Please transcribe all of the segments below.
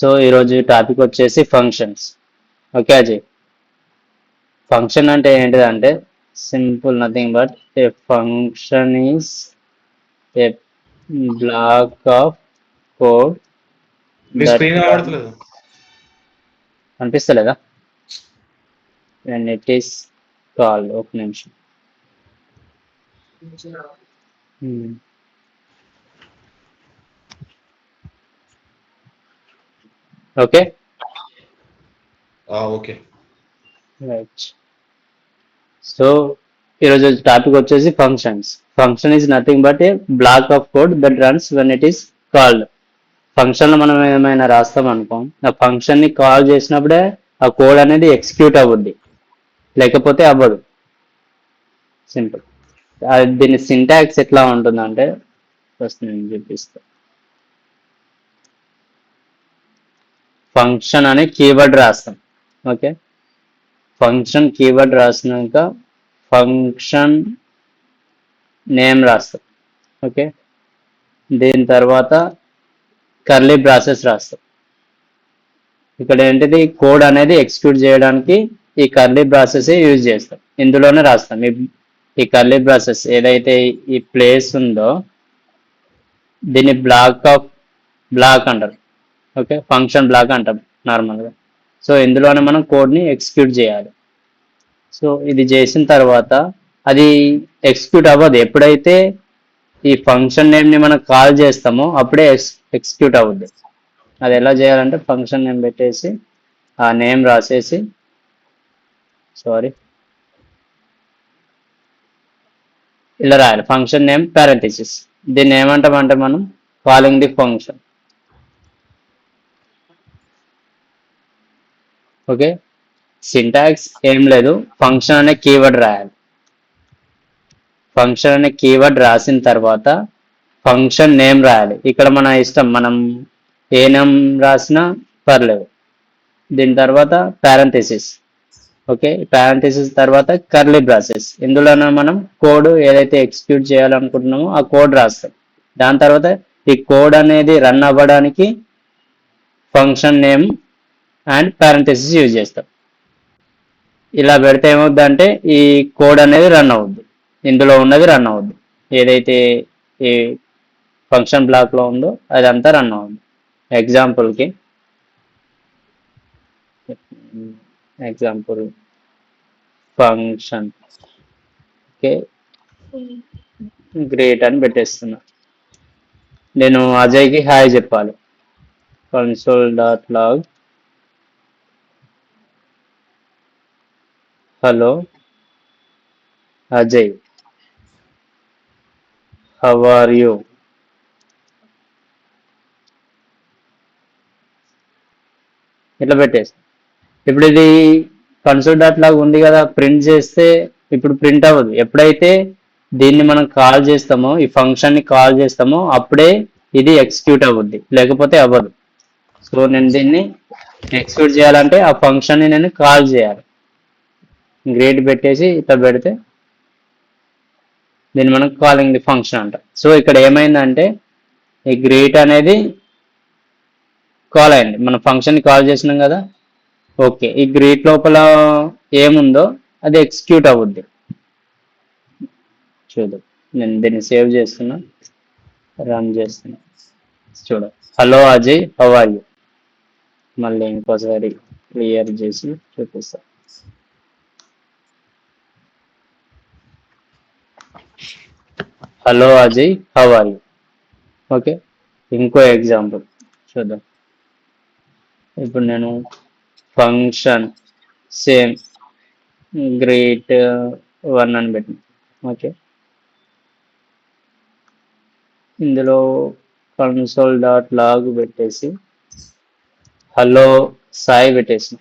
So ఈరోజు topic వచ్చేసి functions. Okay Ajay, function అంటే ఏంటిదంటే simple nothing but A function is a black of code me that screen కనబడతలేదు. అనిపిస్తలేదా? And it is called, ఒక నిమిషం. Okay okay right. So ఈరోజు topic వచ్చేసి functions. Function is nothing but A black of code that runs when it is called. Function లో మనం ఏమైనా రాస్తాం అనుకో, ఆ ఫంక్షన్ ని కాల్ చేసినప్పుడే ఆ కోడ్ అనేది ఎగ్జిక్యూట్ అవ్వద్ది, లేకపోతే అవ్వదు. సింపుల్. దీని సింటాక్స్ ఎట్లా ఉంటుందంటే ఫస్ట్ నేను చూపిస్తా. ఫంక్షన్ అనే కీవర్డ్ రాస్తాం. ఓకే, ఫంక్షన్ కీవర్డ్ రాసినాక ఫంక్షన్ నేమ్ రాస్తాం. ఓకే, దీని తర్వాత కర్లీ బ్రాసెస్ రాస్తాం. ఇక్కడ ఏంటిది, కోడ్ అనేది ఎగ్జిక్యూట్ చేయడానికి ఈ కర్లీ బ్రాసెస్ యూజ్ చేస్తాం. ఇందులోనే రాస్తాం. ఈ కర్లీ బ్రాసెస్ ఏదైతే ఈ ప్లేస్ ఉందో దీన్ని బ్లాక్ అంటారు. ఓకే, ఫంక్షన్ బ్లాక్ అంటాం నార్మల్గా. సో ఇందులోనే మనం కోడ్ని ఎగ్జిక్యూట్ చేయాలి. సో ఇది చేసిన తర్వాత అది ఎగ్జిక్యూట్ అవ్వదు. ఎప్పుడైతే ఈ ఫంక్షన్ నేమ్ని మనం కాల్ చేస్తామో అప్పుడే ఎగ్జిక్యూట్ అవ్వద్దు. అది ఎలా చేయాలంటే ఫంక్షన్ నేమ్ పెట్టేసి ఆ నేమ్ రాసేసి, ఇలా రాయాలి. Function name parenthesis. దీన్ని ఏమంటామంటే మనం calling the function. Okay, syntax ఏం లేదు, ఫంక్షన్ అనే కీవర్డ్ రాయాలి. ఫంక్షన్ అనే కీవర్డ్ రాసిన తర్వాత ఫంక్షన్ నేమ్ రాయాలి. ఇక్కడ మన ఇష్టం, మనం ఏ నేమ్ రాసినా పర్లేదు. దీని తర్వాత పారెంథసిస్. ఓకే, పారెంథసిస్ తర్వాత కర్లీ బ్రాసెస్. ఇందులోనే మనం కోడ్ ఏదైతే ఎగ్జిక్యూట్ చేయాలనుకుంటున్నామో ఆ కోడ్ రాస్తాం. దాని తర్వాత ఈ కోడ్ అనేది రన్ అవ్వడానికి function name and parenthesis use చేస్తాం. ఇలా పెడితే ఏమవుద్దంటే ఈ కోడ్ అనేది రన్ అవుద్ది, ఇందులో ఉన్నది రన్ అవుద్ది. ఏదైతే ఈ ఫంక్షన్ బ్లాక్లో ఉందో అదంతా రన్ అవుద్ది. ఎగ్జాంపుల్ ఫంక్షన్ ఓకే గ్రేట్ అని పెట్టేస్తున్నా. నేను అజయ్కి హాయ్ చెప్పాలి. console.log hello Ajay, how are you? ఇట్లా పెట్టేసి ఇప్పుడు ఇది console.log ఉంది కదా, ప్రింట్ చేస్తే ఇప్పుడు ప్రింట్ అవ్వదు. ఎప్పుడైతే దీన్ని మనం కాల్ చేస్తామో, ఈ ఫంక్షన్ ని కాల్ చేస్తామో అప్పుడే ఇది ఎగ్జిక్యూట్ అవ్వద్ది, లేకపోతే అవ్వదు. సో నేను దీన్ని ఎగ్జిక్యూట్ చేయాలంటే ఆ ఫంక్షన్ ని నేను కాల్ చేయాలి. గ్రేట్ పెట్టేసి ఇట్లా పెడితే దీన్ని మనం కాలింగ్ ది ఫంక్షన్ అంట. సో ఇక్కడ ఏమైందంటే ఈ గ్రేట్ అనేది కాల్ అయింది, మన ఫంక్షన్ ని కాల్ చేసినాం కదా. ఓకే, ఈ గ్రేట్ లోపల ఏముందో అది ఎగ్జిక్యూట్ అవ్వద్ది. చూద్దాం, నేను దీన్ని సేవ్ చేస్తున్నా, రన్ చేస్తున్నా. చూడ, hello Ajay, how are you. మళ్ళీ ఇంకోసారి క్లియర్ చేసి చూపిస్తా. Hello Ajay, how are you. Okay, ఇంకో ఎగ్జాంపుల్ చూద్దాం. ఇప్పుడు నేను ఫంక్షన్ సేమ్ గ్రేట్ 1 అని పెట్టిన. ఓకే, ఇందులో console.log పెట్టేసి హలో సాయి పెట్టేసిన.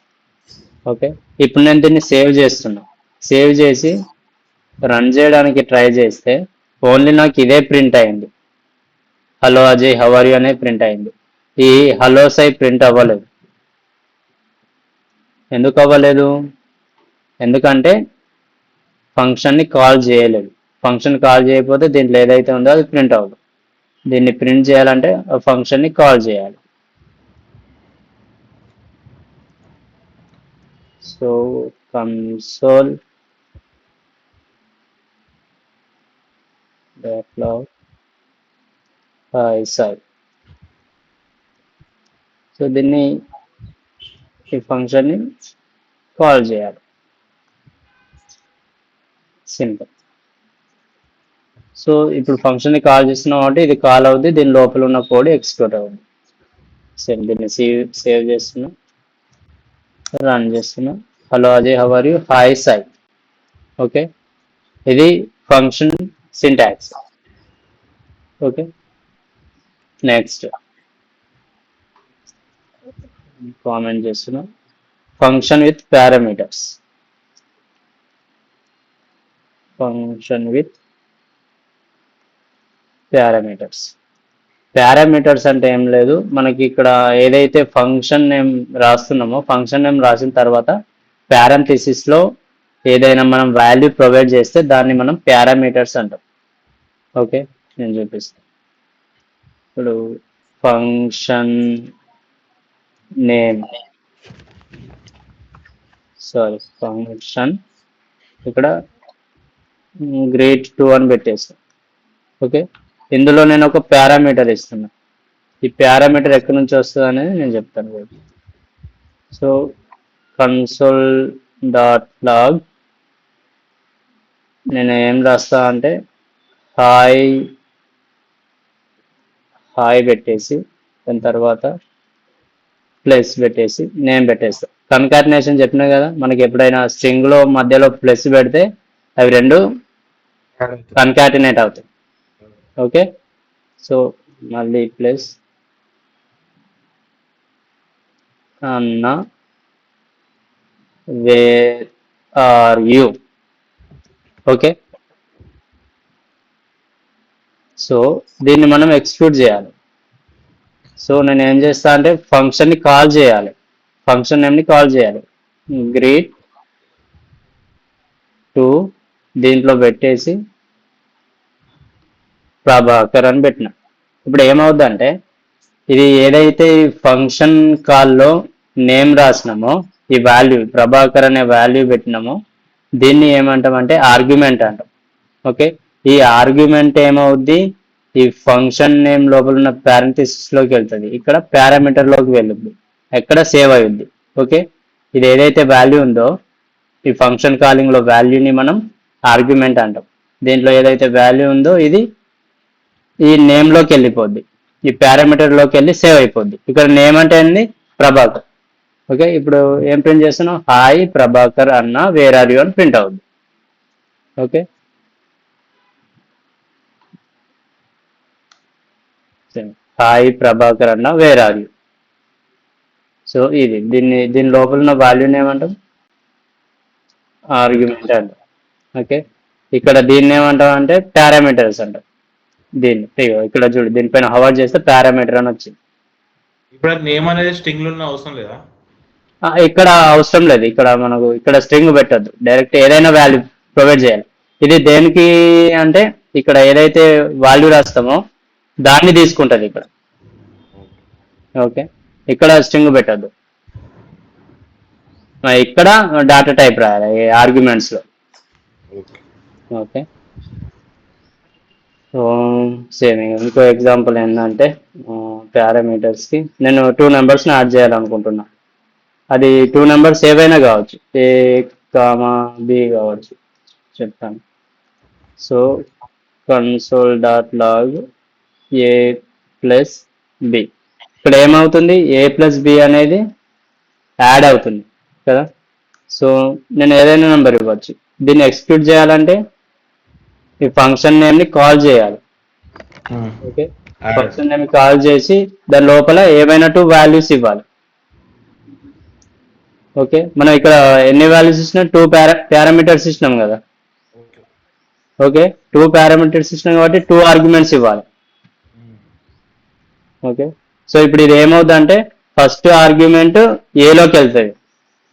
ఓకే, ఇప్పుడు నేను దీన్ని సేవ్ చేస్తున్నా. సేవ్ చేసి రన్ చేయడానికి ట్రై చేస్తే ఓన్లీ నాకు ఇదే ప్రింట్ అయింది, hello Ajay how are you అనే ప్రింట్ అయింది. ఈ హలో సాయి ప్రింట్ అవ్వలేదు. ఎందుకు అవ్వలేదు? ఎందుకంటే ఫంక్షన్ని కాల్ చేయలేదు. ఫంక్షన్ కాల్ చేయకపోతే దీంట్లో ఏదైతే ఉందో అది ప్రింట్ అవ్వదు. దీన్ని ప్రింట్ చేయాలంటే ఆ ఫంక్షన్ని కాల్ చేయాలి. So console dot log sorry. So దీన్ని ఈ ఫంక్షన్ని కాల్ చేయాలి, సింపుల్. సో ఇప్పుడు ఫంక్షన్ని కాల్ చేస్తున్నాం కాబట్టి ఇది కాల్ అవుద్ది, దీని లోపల ఉన్న కోడ్ ఎగ్జిక్యూట్ అవుద్ది. సరే దీన్ని సేవ్ చేస్తున్నాం, రన్ చేస్తున్నాం. Hello Ajay, how are you? Hi Sai. Okay, ఇది function syntax. Okay, next comment చేస్తున్నాం, function with parameters. Function with parameters. Parameters అంటే ఏం లేదు, మనకి ఇక్కడ ఏదైతే ఫంక్షన్ నేమ్ రాస్తున్నామో ఫంక్షన్ నేమ్ రాసిన తర్వాత parenthesis లో ఏదైనా మనం వాల్యూ ప్రొవైడ్ చేస్తే దాన్ని మనం పారామీటర్స్ అంటాం. ఓకే, నేను చూపిస్తాను. ఇప్పుడు ఫంక్షన్ నేమ్, ఫంక్షన్ ఇక్కడ greet2 అని పెట్టేస్తాను. ఓకే, ఇందులో నేను ఒక పారామీటర్ ఇస్తున్నా. ఈ పారామీటర్ ఎక్కడి నుంచి వస్తుంది అనేది నేను చెప్తాను. సో కన్సోల్ డాట్ లాగ్ నేను ఏం రాస్తా అంటే హాయ్ పెట్టేసి దాని తర్వాత ప్లస్ పెట్టేసి నేమ్ పెట్టేస్తా. కన్కాటినేషన్ చెప్పినా కదా, మనకి ఎప్పుడైనా స్ట్రింగ్ లో మధ్యలో ప్లస్ పెడితే అవి రెండు కన్కాటినేట్ అవుతాయి. ఓకే, సో మళ్ళీ ప్లస్ అన్న where are you. Okay, so దీన్ని మనం ఎక్స్క్యూట్ చేయాలి. సో నేను ఏం చేస్తా అంటే ఫంక్షన్ని కాల్ చేయాలి, ఫంక్షన్ నేమ్ని కాల్ చేయాలి. greet2 దీంట్లో పెట్టేసి ప్రభాకర్ అని పెట్టిన. ఇప్పుడు ఏమవుద్దంటే ఇది ఏదైతే ఫంక్షన్ కాల్లో నేమ్ రాసినామో ఈ వాల్యూ ప్రభాకర్ అనే వాల్యూ పెట్టినామో దీన్ని ఏమంటామంటే ఆర్గ్యుమెంట్ అంటాం. ఓకే, ఈ ఆర్గ్యుమెంట్ ఏమవుద్ది, ఈ ఫంక్షన్ నేమ్ లోపల ఉన్న లోకి వెళ్తుంది, ఇక్కడ పారామీటర్ లోకి వెళ్ళుద్ది, ఎక్కడ సేవ్ అయ్యుద్ది. ఓకే, ఇది ఏదైతే వాల్యూ ఉందో ఈ ఫంక్షన్ కాలింగ్ లో వాల్యూని మనం ఆర్గ్యుమెంట్ అంటాం. దీంట్లో ఏదైతే వాల్యూ ఉందో ఇది ఈ నేమ్ లోకి వెళ్ళిపోద్ది, ఈ పారామీటర్ లోకి వెళ్ళి సేవ్ అయిపోద్ది. ఇక్కడ నేమ్ అంటే ఏంది, ప్రభాకర్. ఓకే, ఇప్పుడు ఏం ప్రింట్ చేస్తున్నాం, హాయ్ ప్రభాకర్ అన్న వేర్ ఆర్ యూ అని ప్రింట్ అవుద్ది. ఓకే, హాయ్ ప్రభాకర్ అన్న వేర్ ఆర్ యూ. సో ఇది దీని లోపల ఉన్న వాల్యూని ఏమంటాం, ఆర్గ్యుమెంట్ అంటాం. ఓకే, ఇక్కడ దీన్ని ఏమంటాం అంటే పారామీటర్స్ అంటాం. దీన్ని ఇక్కడ చూడు, దీనిపైన హవర్ చేస్తే పారామీటర్ అని వచ్చింది. ఇప్పుడు నేమ్ అనేది స్ట్రింగ్ లో అవసరం లేదా? ఇక్కడ అవసరం లేదు, ఇక్కడ మనకు ఇక్కడ స్ట్రింగ్ పెట్టద్దు, డైరెక్ట్ ఏదైనా వాల్యూ ప్రొవైడ్ చేయాలి. ఇది దేనికి అంటే ఇక్కడ ఏదైతే వాల్యూ రాస్తామో దాన్ని తీసుకుంటుంది ఇక్కడ. ఓకే, ఇక్కడ స్ట్రింగ్ పెట్టద్దు, ఇక్కడ డాటా టైప్ రాయాలి ఆర్గ్యుమెంట్స్ లో. ఓకే, సో సేమ్ ఇంకో ఎగ్జాంపుల్ ఏంటంటే పారామీటర్స్కి నేను 2 నెంబర్స్ని యాడ్ చేయాలనుకుంటున్నా. అది 2 నెంబర్స్ ఏవైనా కావచ్చు, ఏ కామా బి కావచ్చు, చెప్తాను. సో కన్సోల్ డాట్ లాగ్ ఏ ప్లస్ బి, ఇక్కడ ఏమవుతుంది, ఏ ప్లస్ బి అనేది యాడ్ అవుతుంది కదా. సో నేను ఏదైనా నెంబర్ ఇవ్వచ్చు. దీన్ని ఎక్స్క్యూట్ చేయాలంటే ఈ ఫంక్షన్ నేమ్ని కాల్ చేయాలి. ఓకే, ఫంక్షన్ నేమ్ కాల్ చేసి దాని లోపల ఏమైనా 2 వాల్యూస్ ఇవ్వాలి. ఓకే, మనం ఇక్కడ ఎన్ని వాల్యూస్ ఇచ్చినా 2 పారామీటర్స్ ఇచ్చినాం కదా. ఓకే, 2 పారామీటర్స్ ఇచ్చినాం కాబట్టి 2 ఆర్గ్యుమెంట్స్ ఇవ్వాలి. ఓకే, సో ఇప్పుడు ఇది ఏమవుతుందంటే ఫస్ట్ ఆర్గ్యుమెంట్ ఏలోకి వెళ్తుంది,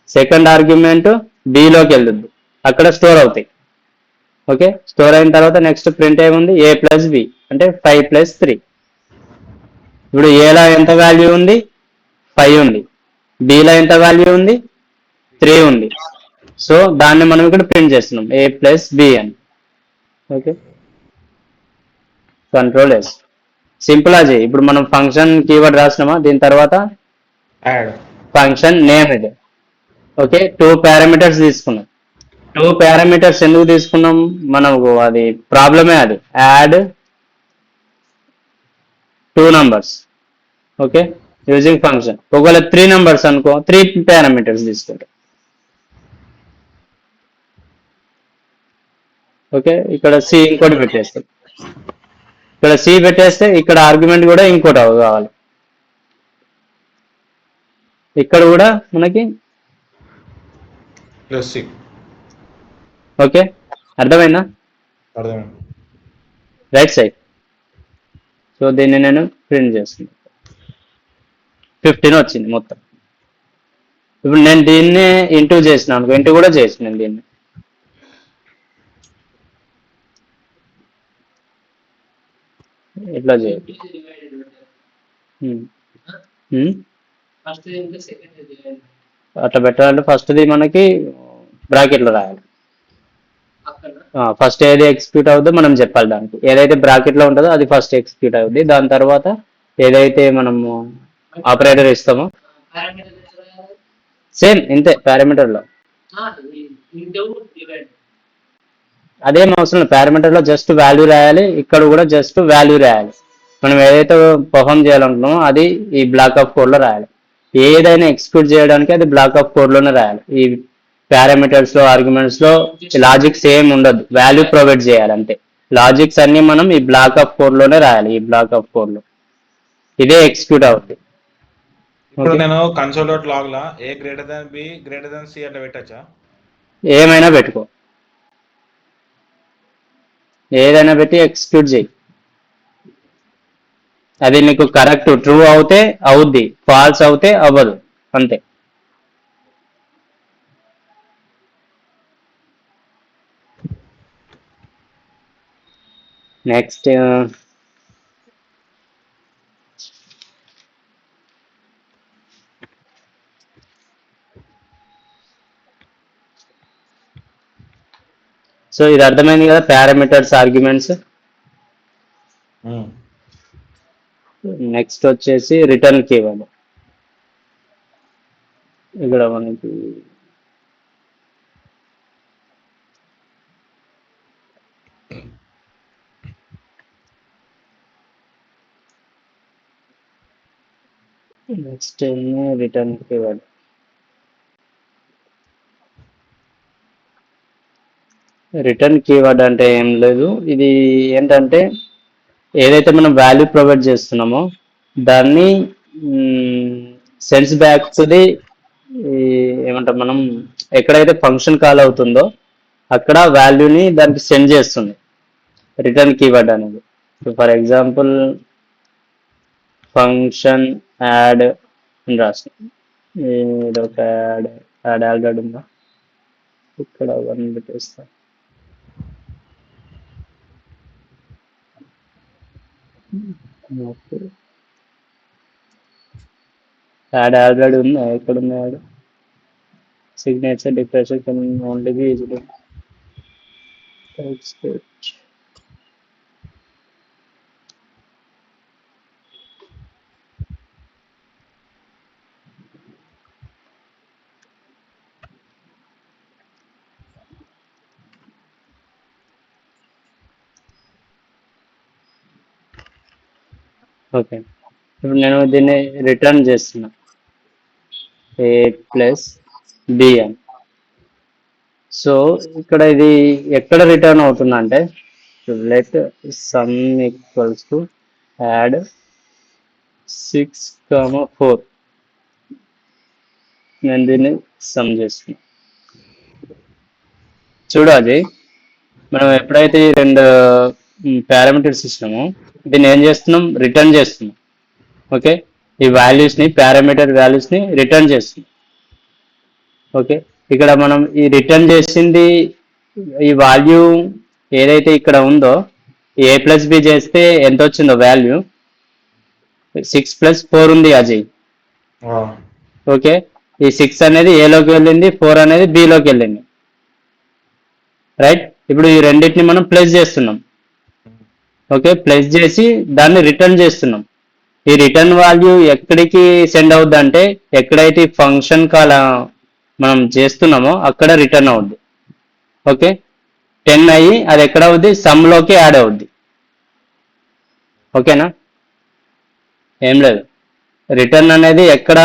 సెకండ్ ఆర్గ్యుమెంట్ బిలోకి వెళ్తుంది, అక్కడ స్టోర్ అవుతాయి. ఓకే, స్టోర్ అయిన తర్వాత నెక్స్ట్ ప్రింట్ ఏముంది, ఏ ప్లస్ బి అంటే 5 + 3. ఇప్పుడు ఏలో ఎంత వాల్యూ ఉంది, 5 ఉంది, బిలో ఎంత వాల్యూ ఉంది, 3 ఉంది. సో దాన్ని మనం ఇక్కడ ప్రింట్ చేస్తున్నాం a ప్లస్ b అని. Okay, control yes. సింపుల్ అది. ఇప్పుడు మనం ఫంక్షన్ కీవర్డ్ రాసినామా, దీని తర్వాత యాడ్ ఫంక్షన్ నేమ్ ఇది. ఓకే, 2 పారామీటర్స్ తీసుకున్నాం. 2 పారామీటర్స్ ఎందుకు తీసుకున్నాం, మనకు అది ప్రాబ్లమే, అది add 2 numbers. Okay, using function. ఒకవేళ 3 numbers అనుకో, 3 పారామీటర్స్ తీసుకుంటాం. ఓకే, ఇక్కడ సి ఇంకోటి పెట్టేస్తాం. ఇక్కడ సి పెట్టేస్తే ఇక్కడ ఆర్గ్యుమెంట్ కూడా ఇంకోటి కావాలి. ఇక్కడ కూడా మనకి ప్లస్ సి. ఓకే, అర్థమైందా? అర్థమైంది. Right side. సో దీన్ని నేను ప్రింట్ చేస్తున్నాను. 15 వచ్చింది మొత్తం. ఇప్పుడు నేను దీన్ని ఇంటూ చేసిన అనుకో, ఇంటూ కూడా చేసిన దీన్ని. ఇట్లా చేయాలి. అట్లా పెట్టాలంటే ఫస్ట్ది మనకి బ్రాకెట్లో రాయాలి. ఫస్ట్ ఏది ఎగ్జిక్యూట్ అవుతుందో మనం చెప్పాలి. దానికి ఏదైతే బ్రాకెట్లో ఉంటుందో అది ఫస్ట్ ఎగ్జిక్యూట్ అవుద్ది. దాని తర్వాత ఏదైతే మనము ఆపరేటర్ ఇస్తామో సేమ్ ఇంతే పారామీటర్లో. అదేం అవసరం లేదు, పారామీటర్లో జస్ట్ వాల్యూ రాయాలి. ఇక్కడ కూడా జస్ట్ వాల్యూ రాయాలి. మనం ఏదైతే పర్ఫామ్ చేయాలనుకున్నామో అది ఈ బ్లాక్ ఆఫ్ కోడ్లో రాయాలి. ఏదైనా ఎగ్జిక్యూట్ చేయడానికి అది బ్లాక్ ఆఫ్ కోడ్లోనే రాయాలి. ఈ పారామీటర్స్ లో, ఆర్గ్యుమెంట్స్ లో లాజిక్స్ ఏం ఉండదు, వాల్యూ ప్రొవైడ్ చేయాలి అంతే. లాజిక్స్ అన్ని మనం ఈ బ్లాక్ ఆఫ్ కోడ్ లోనే రాయాలి. ఈ బ్లాక్ ఆఫ్ కోడ్ లో ఇదే ఎగ్జిక్యూట్ అవుతుంది. ఇప్పుడు నేను కన్సోల్ డాట్ లాగ్ లా A greater than B greater than C అట్లా పెట్టచ్చా? ఏమైనా పెట్టుకో, ఏదైనా పెట్టి ఎగ్జిక్యూట్ చేయి. అది నీకు కరెక్ట్ ట్రూ అవుతే అవుద్ది, ఫాల్స్ అవుతే అవ్వదు, అంతే. నెక్స్ట్ సో ఇది అర్థమైంది కదా, పారామీటర్స్, ఆర్గ్యుమెంట్స్. నెక్స్ట్ వచ్చేసి రిటర్న్ కీవర్డ్. ఇక్కడ మనకి next return keyword. Return keyword అంటే ఏం లేదు, ఇది ఏంటంటే ఏదైతే మనం వాల్యూ ప్రొవైడ్ చేస్తున్నామో దాన్ని సెన్స్ బ్యాక్ టు ది ఏమంటాం మనం, ఎక్కడైతే ఫంక్షన్ కాల్ అవుతుందో అక్కడ వాల్యూని దానికి సెండ్ చేస్తుంది రిటర్న్ కీవర్డ్ అనేది. ఫర్ ఎగ్జాంపుల్ ఫంక్షన్ యాడ్ అని రాస్తుంది. ఇదొక యాడ్ ఆల్రెడీ ఉందా, ఇక్కడ 1 పెట్టేస్తా. యాడ్ ఆల్రెడీ ఉందా, ఎక్కడ ఉంది add? Signature depression can only be easily type. Okay, ఇప్పుడు నేను దీన్ని రిటర్న్ చేస్తున్నా a ప్లస్ b అని. సో ఇక్కడ ఇది ఎక్కడ రిటర్న్ అవుతుందంటే let some equals to add 6, 4. నేను దీన్ని సమ్ చేస్తున్నా. చూడాలి, మనం ఎప్పుడైతే ఈ 2 పారామీటర్స్ ఇచ్చినామో దీన్ని ఏం చేస్తున్నాం, రిటర్న్ చేస్తున్నాం. ఓకే, ఈ వాల్యూస్ని, పారామీటర్ వాల్యూస్ని రిటర్న్ చేస్తున్నాం. ఓకే, ఇక్కడ మనం ఈ రిటర్న్ చేసింది ఈ వాల్యూ ఏదైతే ఇక్కడ ఉందో a ప్లస్ బి చేస్తే ఎంత వచ్చిందో వాల్యూ 6 + 4 ఉంది అజయ్. ఓకే, ఈ 6 అనేది ఏలోకి వెళ్ళింది, 4 అనేది బిలోకి వెళ్ళింది, రైట్. ఇప్పుడు ఈ రెండింటిని మనం ప్లేస్ చేస్తున్నాం. ఓకే, ప్లేస్ చేసి దాన్ని రిటర్న్ చేస్తున్నాం. ఈ రిటర్న్ వాల్యూ ఎక్కడికి సెండ్ అవుద్ది అంటే ఎక్కడైతే ఫంక్షన్ కాల్ మనం చేస్తున్నామో అక్కడ రిటర్న్ అవుద్ది. ఓకే, 10 అయ్యి అది ఎక్కడ అవుద్ది, సమ్లోకి యాడ్ అవుద్ది. ఓకేనా, ఏం లేదు. రిటర్న్ అనేది ఎక్కడ,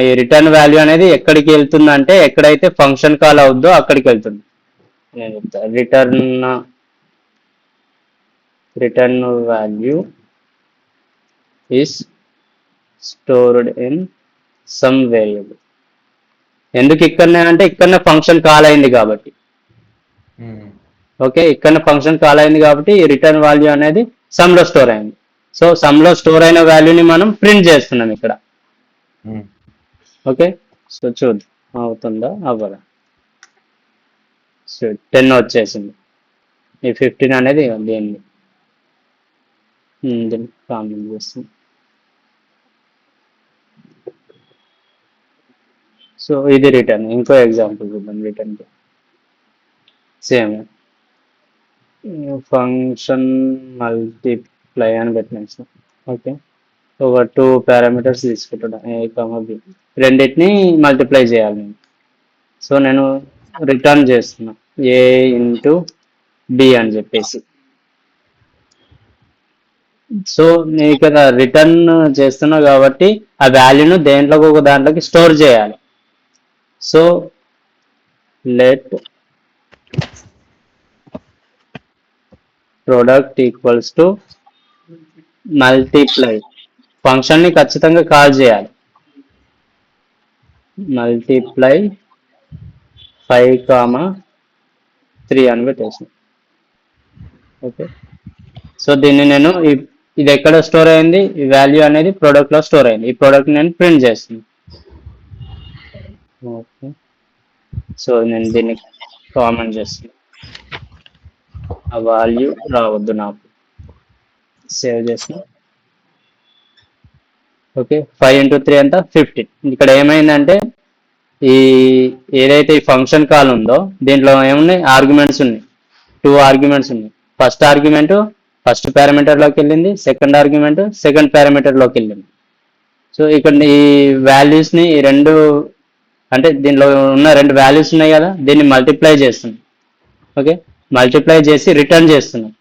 ఈ రిటర్న్ వాల్యూ అనేది ఎక్కడికి వెళ్తుంది అంటే ఎక్కడైతే ఫంక్షన్ కాల్ అవుద్దో అక్కడికి వెళ్తుంది. నేను చెప్తా, return value is stored in some variable. ఎందుకు ఇక్కడనే అంటే ఇక్కడనే ఫంక్షన్ కాల్ అయింది కాబట్టి. ఓకే, ఇక్కడ ఫంక్షన్ కాల్ అయింది కాబట్టి ఈ రిటర్న్ వాల్యూ అనేది సమ్ లో స్టోర్ అయింది. సో సమ్ లో స్టోర్ అయిన వాల్యూని మనం ప్రింట్ చేస్తున్నాం ఇక్కడ. ఓకే, సో చూద్దాం అవుతుందా అవ్వదా. సో 10 వచ్చేసింది. ఈ 15 అనేది దీన్ని కామెంట్ చేస్తుంది. సో ఇది రిటర్న్. ఇంకో ఎగ్జాంపుల్ చూద్దాం రిటర్న్. సేమ్ ఫంక్షన్ మల్టిప్లై అని పెట్టినాం సార్. ఓకే, ఒక 2 పారామీటర్స్ తీసుకుంటాను, ఏ కామా బి, రెండింటిని మల్టిప్లై చేయాలి నేను. సో నేను రిటర్న్ చేస్తున్నా ఏ ఇంటూ బి అని చెప్పేసి. సో నేను ఇక్కడ రిటర్న్ చేస్తున్నా కాబట్టి ఆ వాల్యూను దేంట్లోకి ఒక దాంట్లోకి స్టోర్ చేయాలి. So let product equals to multiply, ఫంక్షన్ని ఖచ్చితంగా కాల్ చేయాలి, మల్టిప్లై 5,3 అని పెట్టేసి. ఓకే, సో దీన్ని నేను ఇది ఎక్కడ స్టోర్ అయింది, ఈ వాల్యూ అనేది ప్రోడక్ట్ లో స్టోర్ అయింది. ఈ ప్రోడక్ట్ నేను ప్రింట్ చేస్తున్నాను. ఓకే, సో నేను దీన్ని కామెంట్ చేస్తున్నాను, ఆ వాల్యూ రావద్దు నాకు. సేవ్ చేసిన. ఓకే, 5 into 3 ఎంత 15. ఇక్కడ ఏమైందంటే ఈ ఏదైతే ఈ ఫంక్షన్ కాల్ ఉందో దీంట్లో ఏమున్నాయి, ఆర్గ్యుమెంట్స్ ఉన్నాయి, 2 ఆర్గ్యుమెంట్స్ ఉన్నాయి. ఫస్ట్ ఆర్గ్యుమెంట్ ఫస్ట్ పారామీటర్లోకి వెళ్ళింది, సెకండ్ ఆర్గ్యుమెంట్ సెకండ్ పారామీటర్లోకి వెళ్ళింది. సో ఇక్కడ ఈ వాల్యూస్ని ఈ రెండు, అంటే దీనిలో ఉన్న 2 వాల్యూస్ ఉన్నాయి కదా, దీన్ని మల్టిప్లై చేస్తున్నాం. ఓకే, మల్టిప్లై చేసి రిటర్న్ చేస్తున్నాం.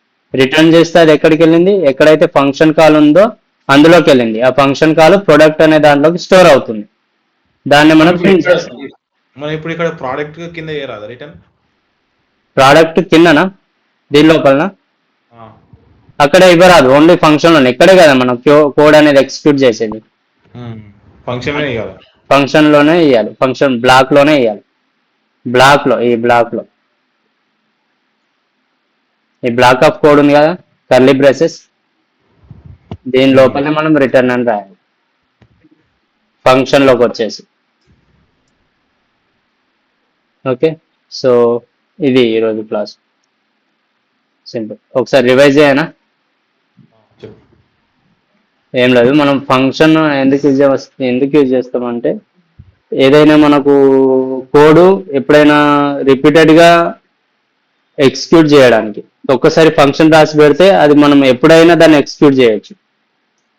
రిటర్న్ చేస్తే అది ఎక్కడికి వెళ్ళింది, ఎక్కడైతే ఫంక్షన్ కాల్ ఉందో అందులోకి వెళ్ళింది. ఆ ఫంక్షన్ కాల్ ప్రొడక్ట్ అనే దాంట్లోకి స్టోర్ అవుతుంది. దాన్ని మనం ప్రింట్ చేస్తాం. మనం ఇప్పుడు ఇక్కడ ప్రోడక్ట్ కింద చేయరాదా రిటర్న్? ప్రోడక్ట్ కిందనా, దీని లోపలనా, అక్కడ ఇవ్వరాదు, ఓన్లీ ఫంక్షన్ లోనే. ఇక్కడే కదా మనం కోడ్ అనేది ఎగ్జిక్యూట్ చేసేది, ఫంక్షన్ ఫంక్షన్ లోనే ఇవ్వాలి, ఫంక్షన్ బ్లాక్ లోనే ఇవ్వాలి. బ్లాక్ లో ఈ బ్లాక్ ఆఫ్ కోడ్ ఉంది కదా, కర్లీ బ్రేసెస్, దీని లోపలనే మనం రిటర్న్ అని రాయాలి ఫంక్షన్ లోకి వచ్చేసి. ఓకే, సో ఇది ఈరోజు క్లాస్. సింపుల్. ఒకసారి రివైజ్ చేయనా. ఏం లేదు, మనం ఫంక్షన్ ఎందుకు యూజ్ చేస్తామంటే ఏదైనా మనకు కోడ్ ఎప్పుడైనా రిపీటెడ్గా ఎగ్జిక్యూట్ చేయడానికి. ఒక్కసారి ఫంక్షన్ రాసి పెడితే అది మనం ఎప్పుడైనా దాన్ని ఎగ్జిక్యూట్ చేయొచ్చు,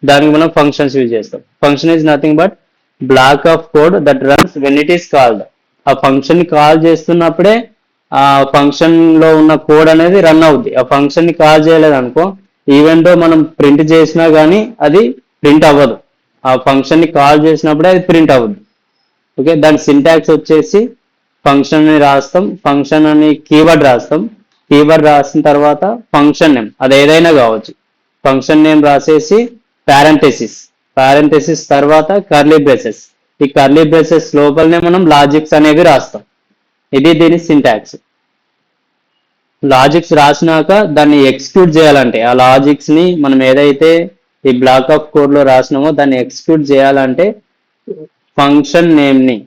దానికి మనం ఫంక్షన్స్ యూజ్ చేస్తాం. Function is nothing but black of code that runs when it is called. ఆ ఫంక్షన్ ని కాల్ చేస్తున్నప్పుడే ఆ ఫంక్షన్ లో ఉన్న కోడ్ అనేది రన్ అవుద్ది. ఆ ఫంక్షన్ ని కాల్ చేయలేదు అనుకో, ఈవెన్ దో మనం ప్రింట్ చేసినా కానీ అది ప్రింట్ అవ్వదు. ఆ ఫంక్షన్ ని కాల్ చేసినప్పుడే అది ప్రింట్ అవ్వదు. ఓకే, దాని సింటాక్స్ వచ్చేసి ఫంక్షన్ ని రాస్తాం, ఫంక్షన్ అని కీవర్డ్ రాస్తాం, కీవర్డ్ రాసిన తర్వాత ఫంక్షన్ నేమ్, అది ఏదైనా కావచ్చు, ఫంక్షన్ నేమ్ రాసేసి పారెంథెసిస్ తర్వాత కర్లీ బ్రేసెస్. ఈ కర్లీ బ్రేసెస్ లోపలనే మనం లాజిక్స్ అనేవి రాస్తాం. ఇది దీని సింటాక్స్. లాజిక్స్ రాసినాక దాన్ని ఎగ్జిక్యూట్ చేయాలంటే ఆ లాజిక్స్ ని మనం ఏదైతే ఈ బ్లాక్ ఆఫ్ కోడ్ లో రాసినామో దాన్ని ఎగ్జిక్యూట్ చేయాలంటే ఫంక్షన్ నేమ్ ని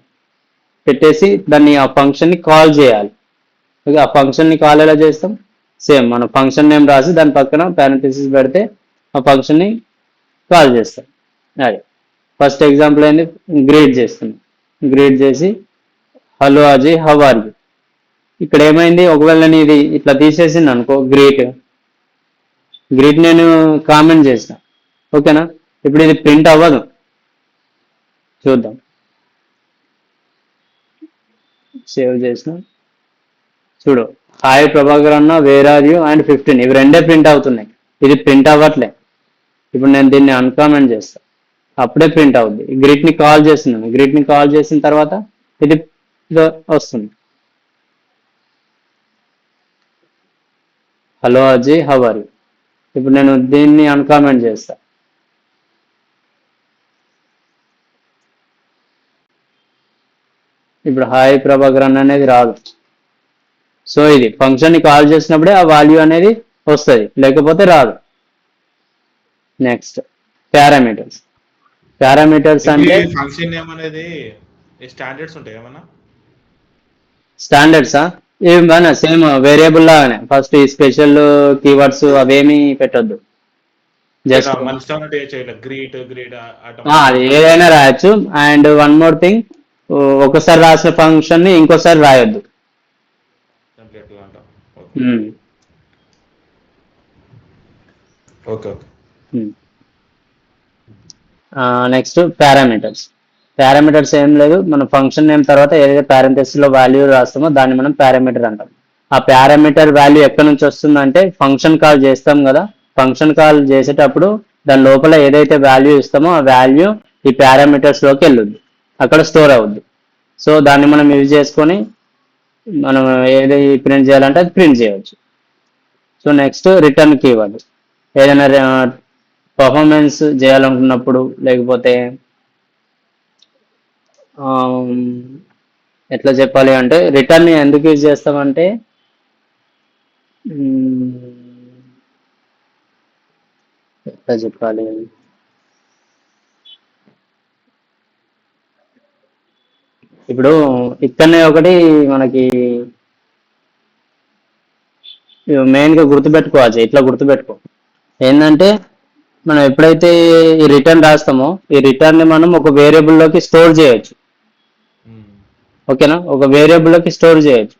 పెట్టేసి దాన్ని ఆ ఫంక్షన్ ని కాల్ చేయాలి. ఆ ఫంక్షన్ ని కాల్ ఎలా చేస్తాం, సేమ్ మనం ఫంక్షన్ నేమ్ రాసి దాని పక్కన పారెంథెసిస్ పెడితే ఆ ఫంక్షన్ ని కాల్ చేస్తాం. అదే ఫస్ట్ ఎగ్జాంపుల్ ఏంది, గ్రీట్ చేస్తున్నాం. గ్రీట్ చేసి hello Ajay how are you. ఇక్కడ ఏమైంది, ఒకవేళ నేను ఇది ఇట్లా తీసేసింది అనుకో గ్రీట్ నేను కామెంట్ చేసిన, ఓకేనా. ఇప్పుడు ఇది ప్రింట్ అవ్వదు. చూద్దాం, సేవ్ చేసిన. చూడు, హాయ్ ప్రభాకర్ అన్న వేర్ ఆర్ యూ అండ్ 15 ఇవి రెండే ప్రింట్ అవుతున్నాయి. ఇది ప్రింట్ అవ్వట్లే. ఇప్పుడు నేను దీన్ని అన్కామెంట్ చేస్తా, అప్పుడే ప్రింట్ అవుద్ది. గ్రిడ్ని కాల్ చేస్తున్నాను, గ్రిడ్ని కాల్ చేసిన తర్వాత ఇది వస్తుంది, hello Ajay how are you. ఇప్పుడు నేను దీన్ని అన్కామెంట్ చేస్తా, ఇప్పుడు హాయ్ ప్రభాకర్ అన్న అనేది రాదు. సో ఇది ఫంక్షన్ని కాల్ చేసినప్పుడే ఆ వాల్యూ అనేది వస్తుంది, లేకపోతే రాదు. Next parameters. పారామీటర్స్ అంటే ఫంక్షన్ నేమ్ అనేది స్టాండర్డ్స్ ఉంటాయి ఏమన్నా? స్టాండర్డ్సా? ఏమన్నా సేమ్ వేరియబుల్ లాగానే. ఫస్ట్ ఈ స్పెషల్ కీవర్డ్స్ అవేమీ పెట్టొద్దు. జస్ట్ అది ఏదైనా రాయొచ్చు. అండ్ వన్ మోర్ థింగ్, ఒకసారి రాసిన ఫంక్షన్ ని ఇంకోసారి రాయొద్దు. Next parameters. పారామీటర్స్ ఏం లేదు, మన ఫంక్షన్ నేమ్ తర్వాత ఏదైతే పారామీటర్స్ లో వాల్యూ రాస్తామో దాన్ని మనం పారామీటర్ అంటాం. ఆ పారామీటర్ వాల్యూ ఎక్కడి నుంచి వస్తుందంటే ఫంక్షన్ కాల్ చేస్తాం కదా, ఫంక్షన్ కాల్ చేసేటప్పుడు దాని లోపల ఏదైతే వాల్యూ ఇస్తామో ఆ వాల్యూ ఈ పారామీటర్స్ లోకి వెళ్ళుద్ది, అక్కడ స్టోర్ అవుద్ది. సో దాన్ని మనం యూజ్ చేసుకొని మనం ఏది ప్రింట్ చేయాలంటే అది ప్రింట్ చేయవచ్చు. So next return keyword. ఏదైనా పర్ఫార్మెన్స్ చేయాలనుకున్నప్పుడు, లేకపోతే ఎట్లా చెప్పాలి అంటే రిటర్న్ ఎందుకు యూజ్ చేస్తామంటే ఎట్లా చెప్పాలి, ఇప్పుడు ఇక్కడనే ఒకటి మనకి మెయిన్గా గుర్తుపెట్టుకోవచ్చు. ఇట్లా గుర్తుపెట్టుకో, ఏంటంటే మనం ఎప్పుడైతే ఈ రిటర్న్ రాస్తామో ఈ రిటర్న్ ని మనం ఒక వేరియబుల్లోకి స్టోర్ చేయొచ్చు, ఓకేనా. ఒక వేరియబుల్లోకి స్టోర్ చేయొచ్చు.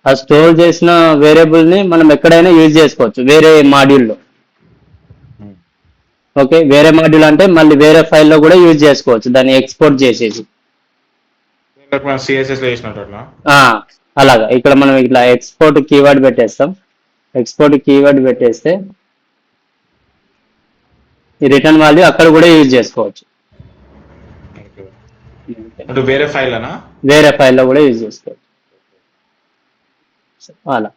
ఆ స్టోర్ చేసిన వేరియబుల్ని మనం ఎక్కడైనా యూజ్ చేసుకోవచ్చు, వేరే మాడ్యూల్లో. ఓకే, వేరే మాడ్యూల్ అంటే మళ్ళీ వేరే ఫైల్లో కూడా యూజ్ చేసుకోవచ్చు, దాన్ని ఎక్స్పోర్ట్ చేసేసి. అలాగా ఇక్కడ మనం ఇట్లా ఎక్స్పోర్ట్ కీవర్డ్ పెట్టేస్తాం. ఎక్స్పోర్ట్ కీవర్డ్ పెట్టేస్తే ఈ రిటర్న్ వాల్యూ అక్కడ కూడా యూజ్ చేసుకోవచ్చు. వేరే ఫైల్ అనా? వేరే ఫైల్లో కూడా యూజ్ చేసుకోవచ్చు. అలా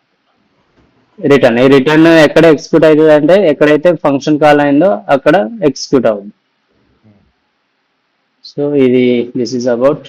రిటర్న్, ఈ రిటర్న్ ఎక్కడ ఎగ్జిక్యూట్ అవుతుంది అంటే ఎక్కడైతే ఫంక్షన్ కాల్ అయిందో అక్కడ ఎగ్జిక్యూట్ అవుతుంది. సో ఇది దిస్ ఈజ్ అబౌట్